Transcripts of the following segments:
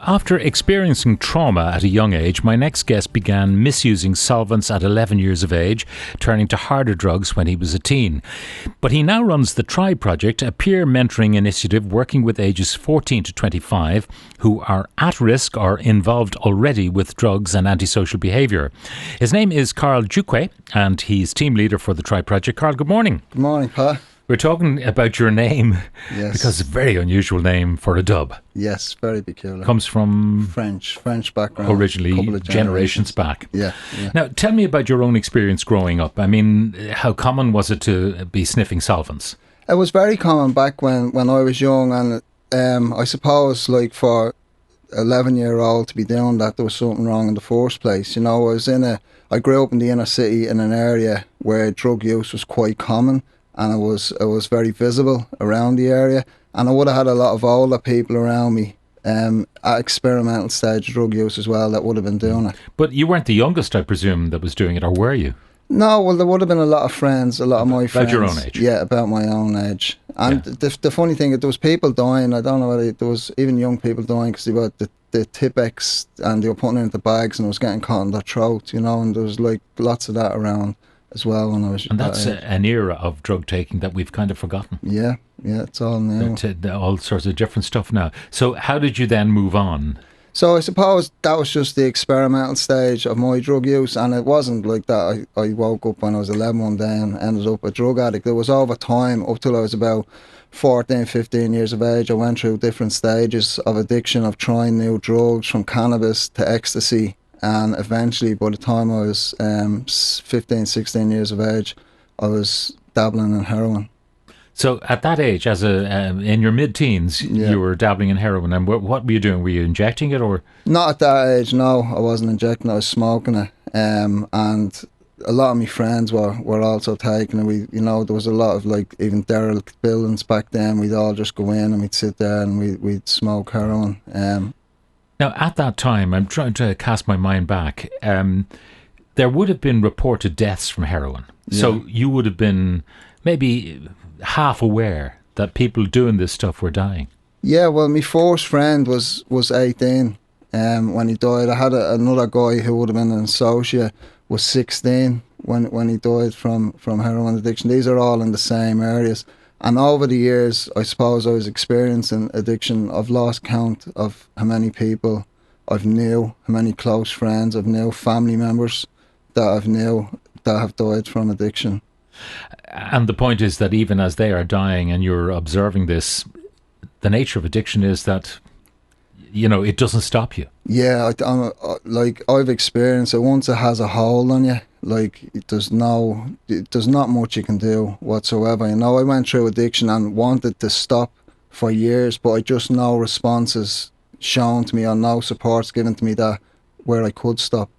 After experiencing trauma at a young age, my next guest began misusing solvents at 11 years of age, turning to harder drugs when he was a teen. But he now runs the Try Project, a peer mentoring initiative working with ages 14 to 25 who are at risk or involved already with drugs and antisocial behaviour. His name is Karl Ducque and he's team leader for the Try Project. Karl, good morning. Good morning, Pa. We're talking about your name, yes, because it's a very unusual name for a dub. Yes, very peculiar. Comes from French background. Originally, couple of generations back. Yeah. Now, tell me about your own experience growing up. I mean, how common was it to be sniffing solvents? It was very common back when I was young, and I suppose, like, for 11-year-old to be doing that, there was something wrong in the first place. You know, I grew up in the inner city in an area where drug use was quite common. And it was very visible around the area. And I would have had a lot of older people around me at experimental stage drug use as well that would have been doing it. But you weren't the youngest, I presume, that was doing it, or were you? No, well, there would have been a lot of friends, a lot of my friends. About your own age? Yeah, about my own age. And the funny thing, there was people dying. I don't know whether there was even young people dying because they got the Tipex and they were putting it into bags and it was getting caught in their throat, you know, and there was like lots of that around as well when I was. And that's an era of drug taking that we've kind of forgotten. Yeah, it's all new. All sorts of different stuff now. So how did you then move on? So I suppose that was just the experimental stage of my drug use, and it wasn't like that. I woke up when I was 11 one day and ended up a drug addict. It was over time, up till I was about 14, 15 years of age. I went through different stages of addiction, of trying new drugs, from cannabis to ecstasy. And eventually, by the time I was 15, 16 years of age, I was dabbling in heroin. So at that age, as in your mid-teens, you were dabbling in heroin. And what were you doing? Were you injecting it or? Not at that age, no. I wasn't injecting it, I was smoking it. And a lot of my friends were also taking it. There was a lot of, like, even derelict buildings back then. We'd all just go in and we'd sit there and we'd smoke heroin. Now, at that time, I'm trying to cast my mind back, there would have been reported deaths from heroin. Yeah. So you would have been maybe half aware that people doing this stuff were dying. Yeah, well, my first friend was 18 when he died. I had another guy who would have been an associate, was 16 when he died from heroin addiction. These are all in the same areas. And over the years, I suppose I was experiencing addiction. I've lost count of how many people I've knew, how many close friends I've knew, family members that I've knew that have died from addiction. And the point is that even as they are dying and you're observing this, the nature of addiction is that, it doesn't stop you. Yeah, I've experienced it. Once it has a hold on you, there's not much you can do whatsoever. I went through addiction and wanted to stop for years, but I just no responses shown to me or no supports given to me that where I could stop.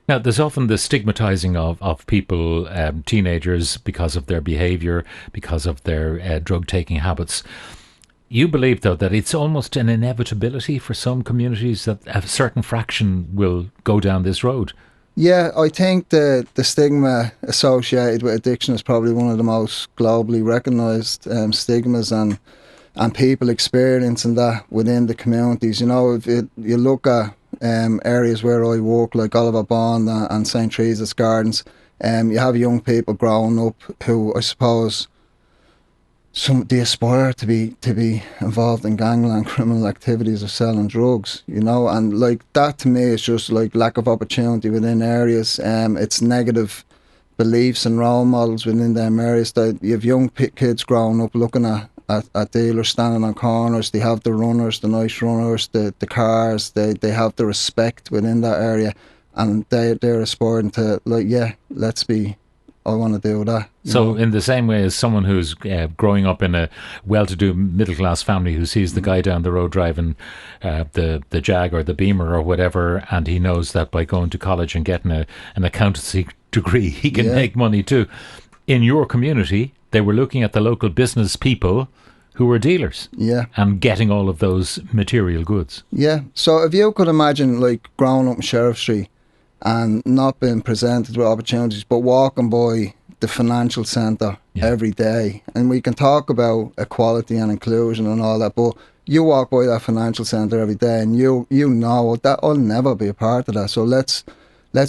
Now, there's often the stigmatizing of people, teenagers, because of their behaviour, because of their drug-taking habits. You believe, though, that it's almost an inevitability for some communities that a certain fraction will go down this road. Yeah, I think the stigma associated with addiction is probably one of the most globally recognised stigmas, and people experiencing that within the communities. If you look at areas where I work, like Oliver Bond and St. Teresa's Gardens, you have young people growing up who, I suppose, they aspire to be involved in gangland criminal activities of selling drugs, and like that to me is just like lack of opportunity within areas. It's negative beliefs and role models within them areas. That you have young kids growing up looking at dealers standing on corners. They have the runners, the nice runners, the cars. They have the respect within that area, and they're aspiring to, I want to do that. So in the same way as someone who's growing up in a well-to-do middle-class family who sees the guy down the road driving the Jag or the Beamer or whatever, and he knows that by going to college and getting an accountancy degree, he can make money too. In your community, they were looking at the local business people who were dealers and getting all of those material goods. Yeah, so if you could imagine, like, growing up in Sheriff Street and not being presented with opportunities, but walking by the financial centre every day. And we can talk about equality and inclusion and all that, but you walk by that financial centre every day, and you know that I'll never be a part of that. So let's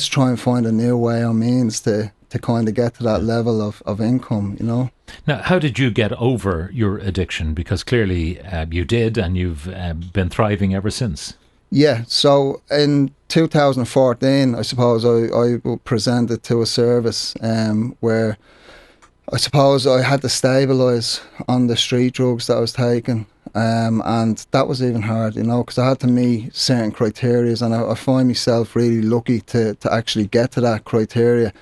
try and find a new way or means to kind of get to that level of income, you know. Now, how did you get over your addiction? Because clearly you did, and you've been thriving ever since. Yeah, so in 2014, I suppose I presented to a service where I suppose I had to stabilise on the street drugs that I was taking. And that was even hard, you know, because I had to meet certain criteria, and I find myself really lucky to actually get to that criteria.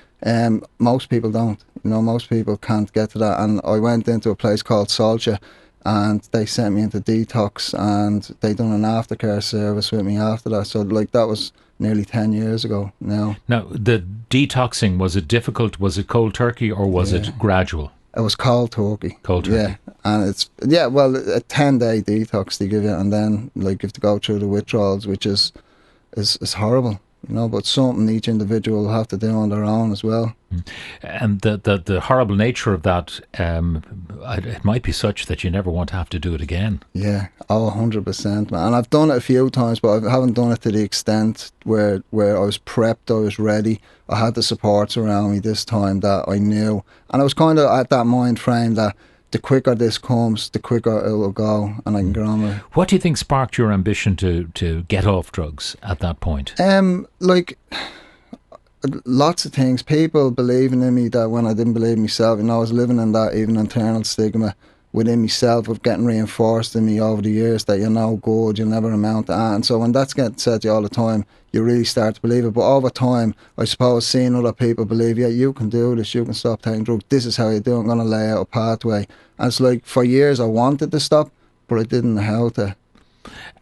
Most people don't, you know, most people can't get to that. And I went into a place called Solcha, and they sent me into detox, and they done an aftercare service with me after that. So like that was nearly 10 years ago now. Now, the detoxing, was it difficult? Was it cold turkey, or was it gradual? It was cold turkey. Cold turkey. Yeah, and it's well, a 10-day detox they give you, and then like you have to go through the withdrawals, which is horrible, you know. But something each individual will have to do on their own as well. And the horrible nature of that, it might be such that you never want to have to do it again. Yeah, 100%, man. And I've done it a few times, but I haven't done it to the extent where I was prepped, I was ready. I had the supports around me this time that I knew. And I was kind of at that mind frame that the quicker this comes, the quicker it will go, and I can get on with it. What do you think sparked your ambition to get off drugs at that point? Like lots of things. People believing in me that when I didn't believe in myself, you know, I was living in that even internal stigma within myself of getting reinforced in me over the years that you're no good, you'll never amount to that. And so when that's getting said to you all the time, you really start to believe it. But over time, I suppose seeing other people believe, yeah, you can do this, you can stop taking drugs, this is how you do it, I'm going to lay out a pathway. And it's like for years I wanted to stop, but I didn't know how to.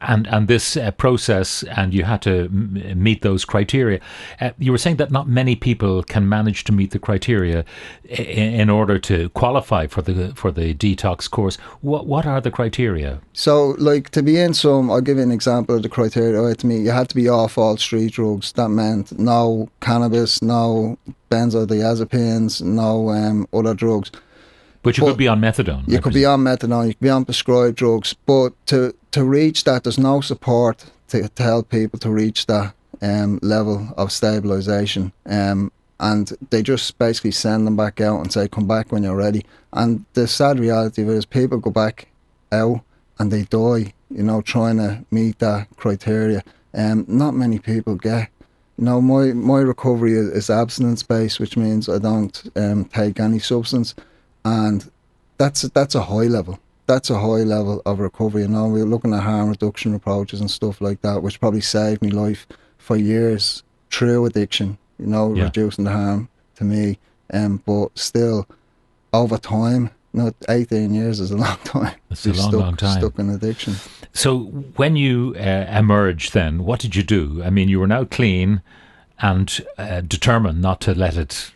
And this process, and you had to meet those criteria. You were saying that not many people can manage to meet the criteria in order to qualify for the detox course. What are the criteria? So, like, to be in some, I'll give you an example of the criteria. Right, to me, you had to be off all street drugs. That meant no cannabis, no benzodiazepines, no other drugs. But you could be on methadone. You could be on methadone, you could be on prescribed drugs, but to reach that, there's no support to help people to reach that level of stabilisation. And they just basically send them back out and say, come back when you're ready. And the sad reality of it is people go back out and they die, you know, trying to meet that criteria. Not many people get. You know, my recovery is abstinence-based, which means I don't take any substance. And that's a high level. That's a high level of recovery. You know, we're looking at harm reduction approaches and stuff like that, which probably saved me life for years through addiction. You know, reducing the harm to me. But still, over time, you know, 18 years is a long time. It's a long time. Stuck in addiction. So when you emerged then, what did you do? I mean, you were now clean and determined not to let it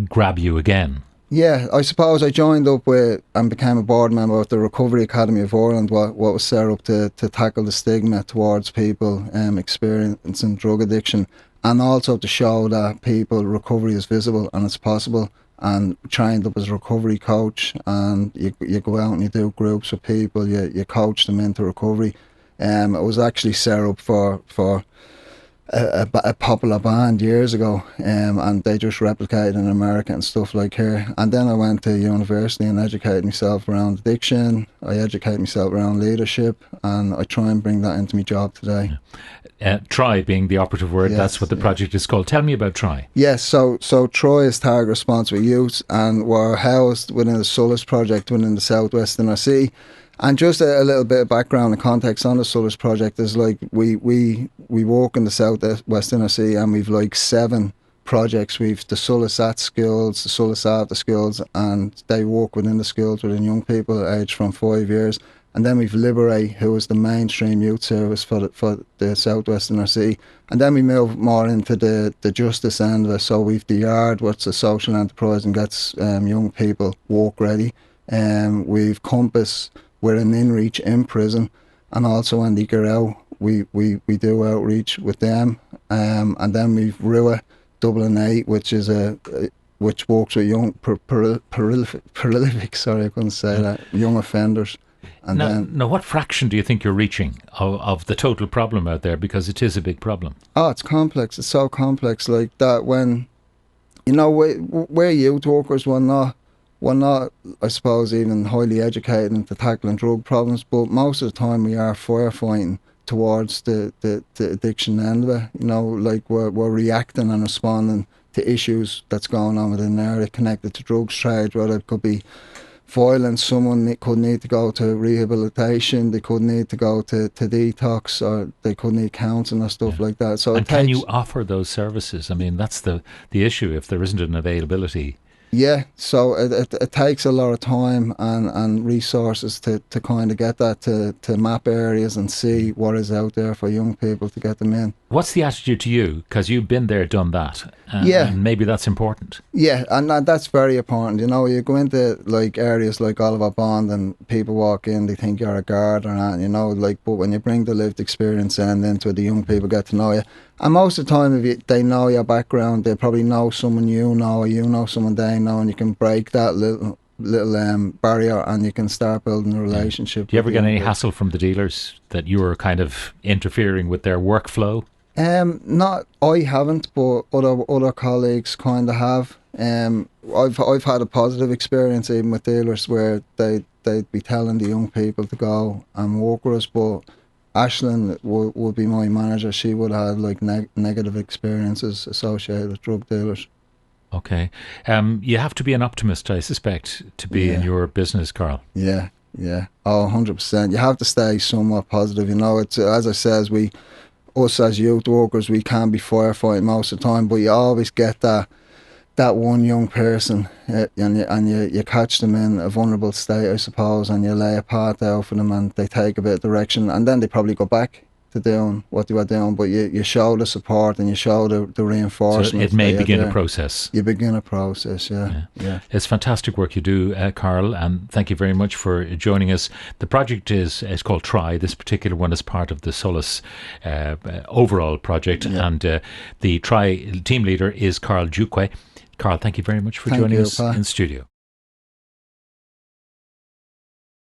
grab you again. Yeah, I suppose I joined up with and became a board member of the Recovery Academy of Ireland, what was set up to tackle the stigma towards people experiencing drug addiction, and also to show that recovery is visible and it's possible. And trained up as a recovery coach, and you go out and you do groups with people, you coach them into recovery. It was actually set up for a popular band years ago, and they just replicated in America and stuff like here. And then I went to university and educated myself around addiction. I educate myself around leadership, and I try and bring that into my job today. Try being the operative word. Yes, that's what the project is called. Tell me about Try. Yes, so Try is Target Responsible Youth, and we're housed within the Solace project within the southwest inner city. And just a little bit of background and context on the Solace project is like we work in the southwest inner city, and we've like 7 projects. We've the Solace at Schools, the Solace after schools, and they work within the schools within young people aged from 5 years. And then we've Liberate, who is the mainstream youth service for the southwest inner city. And then we move more into the justice end of it. So we've the Yard, what's a social enterprise and gets young people work ready. We've Compass, we're an inreach in prison, and also when they get out, we do outreach with them. And then we've RUA Dublin 8, which is which works with young prolific, sorry, I couldn't say that, young offenders. And now, what fraction do you think you're reaching of the total problem out there? Because it is a big problem. Oh, it's complex. It's so complex like that. When, you know, we're youth workers, we're not, I suppose, even highly educated into tackling drug problems, but most of the time we are firefighting towards the addiction end of it. You know, like we're reacting and responding to issues that's going on within the area connected to drugs trade, whether it could be violence, someone could need to go to rehabilitation, they could need to go to detox, or they could need counselling or stuff like that. So and can you offer those services? I mean, that's the issue. If there isn't an availability. Yeah, so it takes a lot of time and resources to kind of get that, to map areas and see what is out there for young people to get them in. What's the attitude to you? Because you've been there, done that. And maybe that's important. Yeah, and that's very important. You know, you go into like areas like Oliver Bond and people walk in, they think you're a guard or not, you know, like, but when you bring the lived experience into it, the young people get to know you. And most of the time, if they know your background, they probably know someone you know, or you know someone they know, and you can break that little barrier and you can start building a relationship. Do you ever get any hassle from the dealers that you were kind of interfering with their workflow? Not, I haven't, but other colleagues kind of have. I've had a positive experience even with dealers where they'd be telling the young people to go and work with us, but Ashlyn would be my manager. She would have like negative experiences associated with drug dealers. Okay. You have to be an optimist, I suspect, to be in your business, Karl. Yeah. Oh, 100%. You have to stay somewhat positive. You know, it's, as I says, us as youth workers, we can be firefighting most of the time, but you always get that one young person, and you catch them in a vulnerable state, I suppose, and you lay a path out for them, and they take a bit of direction, and then they probably go back to doing what they were doing, but you show the support and you show the reinforcement. So it may begin a process. You begin a process, yeah. It's fantastic work you do, Karl, and thank you very much for joining us. The project is called Try. This particular one is part of the Solace overall project, and the Try team leader is Karl Ducque. Karl, thank you very much for joining us in studio.